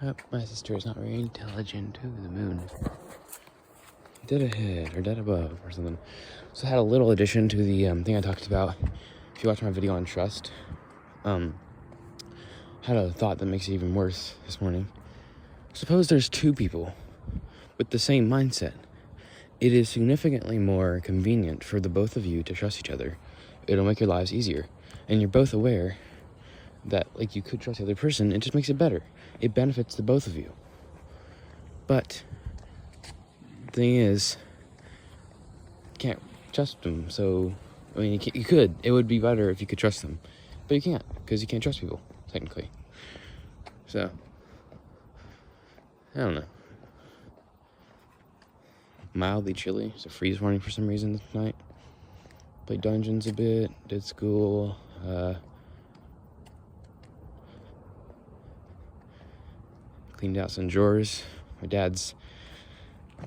Oh, my sister is not very intelligent. Ooh, the moon. Dead ahead, or dead above, or something. So I had a little addition to the thing I talked about. If you watch my video on trust, had a thought that makes it even worse this morning. Suppose there's two people with the same mindset. It is significantly more convenient for the both of you to trust each other. It'll make your lives easier. And you're both aware that, like, you could trust the other person. It just makes it better. It benefits the both of you. But the thing is, you can't trust them. So, I mean, you could. It would be better if you could trust them. But you can't, because you can't trust people, technically. So, I don't know. Mildly chilly. It's a freeze warning for some reason tonight. Played Dungeons a bit. Did school. Cleaned out some drawers. My dad's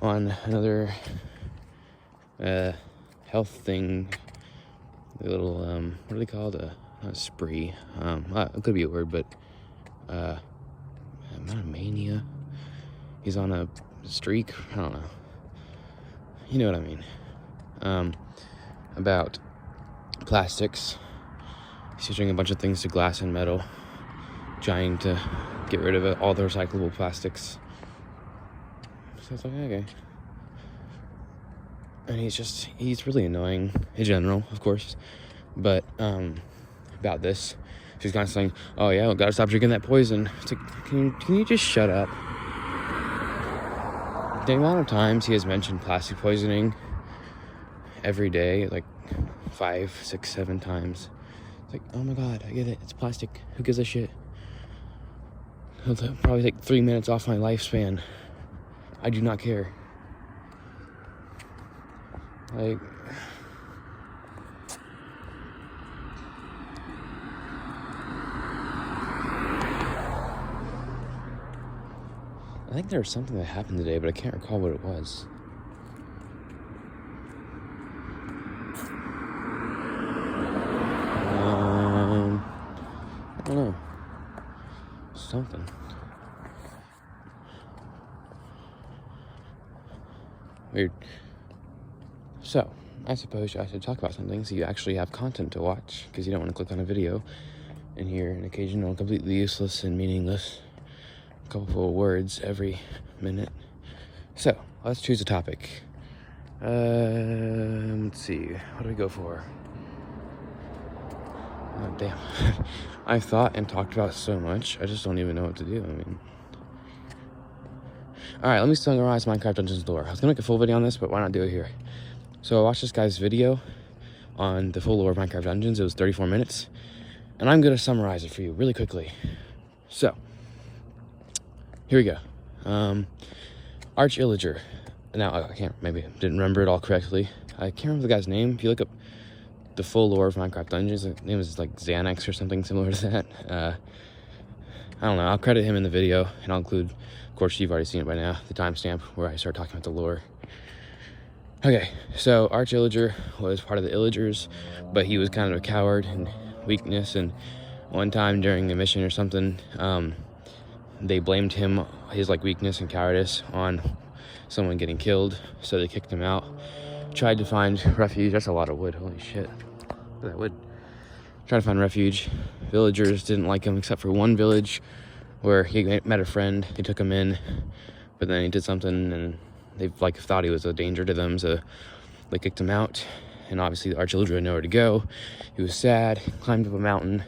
on another health thing. A little what are they called? Not a spree. It could be a word, but not a mania. He's on a streak. I don't know. You know what I mean. About plastics. He's switching a bunch of things to glass and metal, trying to get rid of all the recyclable plastics. So it's like, okay. And he's really annoying in general, of course. But about this, she's constantly saying, oh yeah, we gotta stop drinking that poison. It's like, can you just shut up? The amount of times he has mentioned plastic poisoning every day, like 5, 6, 7 times. It's like, oh my god, I get it. It's plastic. Who gives a shit? It'll probably take 3 minutes off my lifespan. I do not care. Like, I think there was something that happened today, but I can't recall what it was. I don't know. Something. Weird. So, I suppose I should talk about something so you actually have content to watch, because you don't want to click on a video and hear an occasional completely useless and meaningless couple of words every minute. So, let's choose a topic. Let's see. What do we go for? Oh, damn. I've thought and talked about so much, I just don't even know what to do. I mean... Alright, let me summarize Minecraft Dungeons lore. I was gonna make a full video on this, but why not do it here? So I watched this guy's video on the full lore of Minecraft Dungeons. It was 34 minutes. And I'm gonna summarize it for you really quickly. So, here we go. Arch Illager. Now, didn't remember it all correctly. I can't remember the guy's name. If you look up the full lore of Minecraft Dungeons, his name is like Xanax or something similar to that. I don't know. I'll credit him in the video, and I'll include, of course, you've already seen it by now, the timestamp where I start talking about the lore. Okay, so Arch Illager was part of the Illagers, but he was kind of a coward and weakness, and one time during a mission or something, they blamed his like weakness and cowardice on someone getting killed, so they kicked him out. Tried to find refuge. That's a lot of wood. Holy shit. Look at that wood. Tried to find refuge. Villagers didn't like him except for one village where he met a friend. They took him in, but then he did something and they like thought he was a danger to them, so they kicked him out. And obviously the Arch Illager had nowhere to go. He was sad, climbed up a mountain,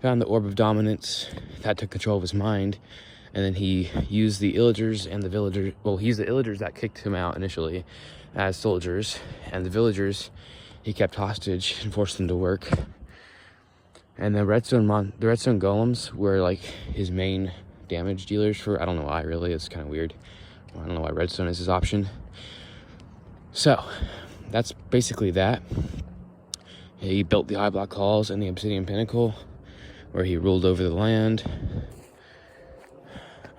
found the Orb of Dominance. That took control of his mind. And then he used the Illagers and the villagers. Well, he's the Illagers that kicked him out initially as soldiers, and the villagers he kept hostage and forced them to work. And the redstone golems were like his main damage dealers for, I don't know why really, it's kind of weird. I don't know why redstone is his option. So, that's basically that. He built the High Block Halls and the Obsidian Pinnacle, where he ruled over the land.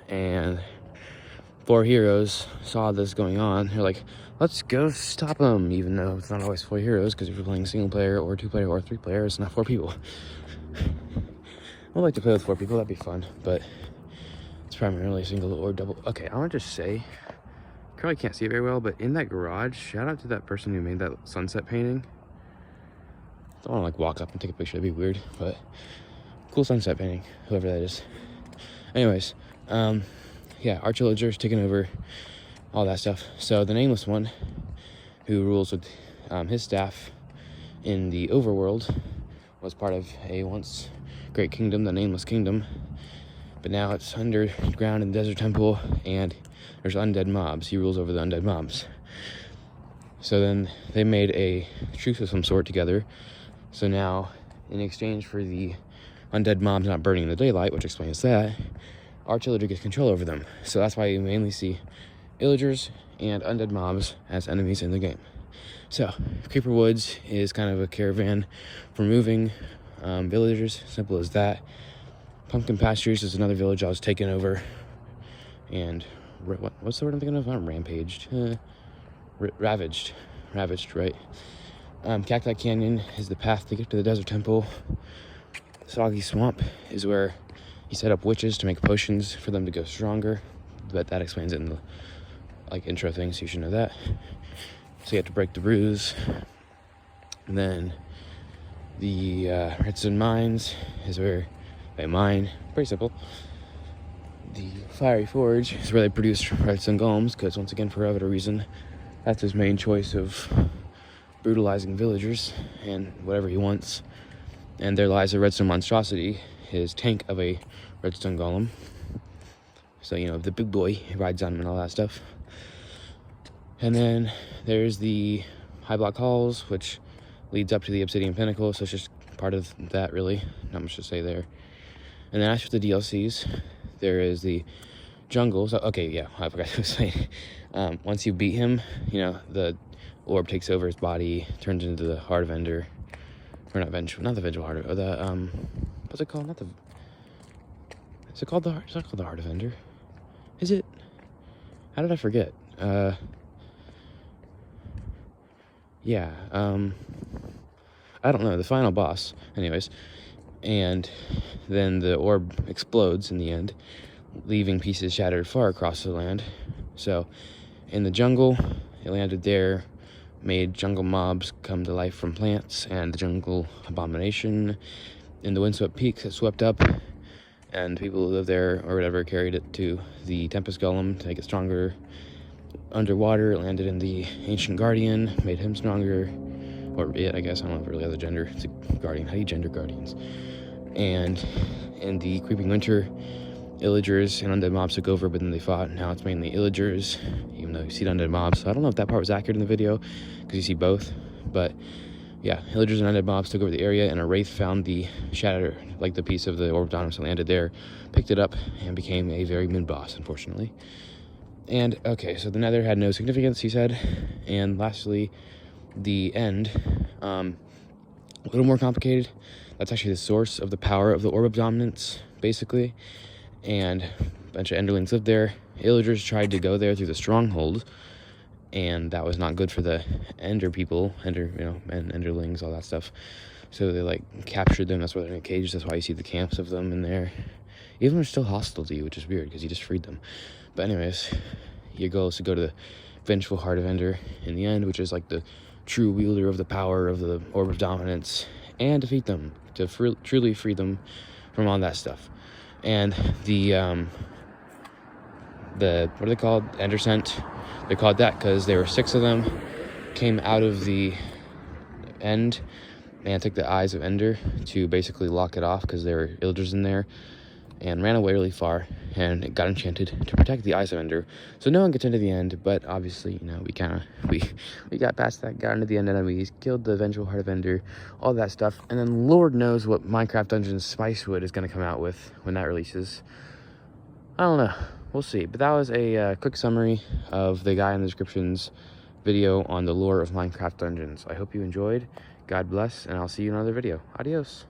And 4 heroes saw this going on. They're like, let's go stop him, even though it's not always 4 heroes, because if you're playing single player or 2 player or 3 player, it's not 4 people. I'd like to play with 4 people, that'd be fun, but It's primarily single or double. Okay, I want to just say, probably can't see it very well, but in that garage, shout out to that person who made that sunset painting. I don't want to like walk up and take a picture, that'd be weird, but cool sunset painting, whoever that is. Anyways, yeah, Arch-Illager's taking over all that stuff. So the Nameless One, who rules with his staff in the overworld, was part of a once great kingdom, the Nameless Kingdom, but now it's underground in the Desert Temple, and there's undead mobs. He rules over the undead mobs. So then they made a truce of some sort together. So now, in exchange for the undead mobs not burning in the daylight, which explains that, Arch-Illager gets control over them. So that's why you mainly see Illagers and undead mobs as enemies in the game. So, Creeper Woods is kind of a caravan for moving villagers, simple as that. Pumpkin Pastures is another village I was taking over. And, what's the word I'm thinking of? Not rampaged. Ravaged, right? Cacti Canyon is the path to get to the Desert Temple. Soggy Swamp is where he set up witches to make potions for them to go stronger. But that explains it in the intro thing, so you should know that. So you have to break the ruse. And then the Redstone Mines is where they mine. Pretty simple. The Fiery Forge is where they produce redstone golems, because once again, for whatever reason, that's his main choice of brutalizing villagers and whatever he wants. And there lies a redstone monstrosity, his tank of a redstone golem. So, you know, the big boy, he rides on him and all that stuff. And then there's the High Block Halls, which leads up to the Obsidian Pinnacle, so it's just part of that, really. Not much to say there. And then after the DLCs, there is the jungle. So, okay, yeah, I forgot to say. Once you beat him, you know, the orb takes over his body, turns into the Heart of Ender. Or not the Vengeful Heart of, the, what's it called? Is it called the Heart? It's not called the Heart of Ender. Is it? How did I forget? Yeah, I don't know, the final boss, anyways. And then the orb explodes in the end, leaving pieces shattered far across the land. So, in the jungle, it landed there, made jungle mobs come to life from plants, and the jungle abomination. In the windswept peaks, it swept up, and people who live there, or whatever, carried it to the Tempest Golem to make it stronger. Underwater, it landed in the Ancient Guardian, made him stronger. Or it, I guess, I don't know if it really has a gender. It's a guardian. How do you gender guardians? And in the Creeping Winter, Illagers and undead mobs took over, but then they fought. Now it's mainly Illagers, even though you see undead mobs. So I don't know if that part was accurate in the video, because you see both. But yeah, Illagers and undead mobs took over the area, and a wraith found the shatter, like the piece of the Orb of Dominance that landed there, picked it up, and became a very mid-boss, unfortunately. And, okay, so the Nether had no significance, he said. And lastly, the End, a little more complicated. That's actually the source of the power of the Orb of Dominance, basically. And a bunch of Enderlings lived there. Illagers tried to go there through the Stronghold, and that was not good for the Ender people, Enderlings, all that stuff. So they, captured them. That's why they're in a cage. That's why you see the camps of them in there. Even they're still hostile to you, which is weird, because you just freed them. But anyways, your goal is to go to the Vengeful Heart of Ender in the end, which is the true wielder of the power of the Orb of Dominance, and defeat them, to truly free them from all that stuff. And the what are they called? Endersent. They're called that because there were 6 of them, came out of the End, and took the Eyes of Ender to basically lock it off, because there were Illagers in there, and ran away really far, and it got enchanted to protect the Eyes of Ender. So no one gets into the End, but obviously, we got past that, got into the End enemies, killed the Vengeful Heart of Ender, all that stuff, and then Lord knows what Minecraft Dungeons Spicewood is going to come out with when that releases. I don't know. We'll see. But that was a quick summary of the guy in the description's video on the lore of Minecraft Dungeons. I hope you enjoyed. God bless, and I'll see you in another video. Adios.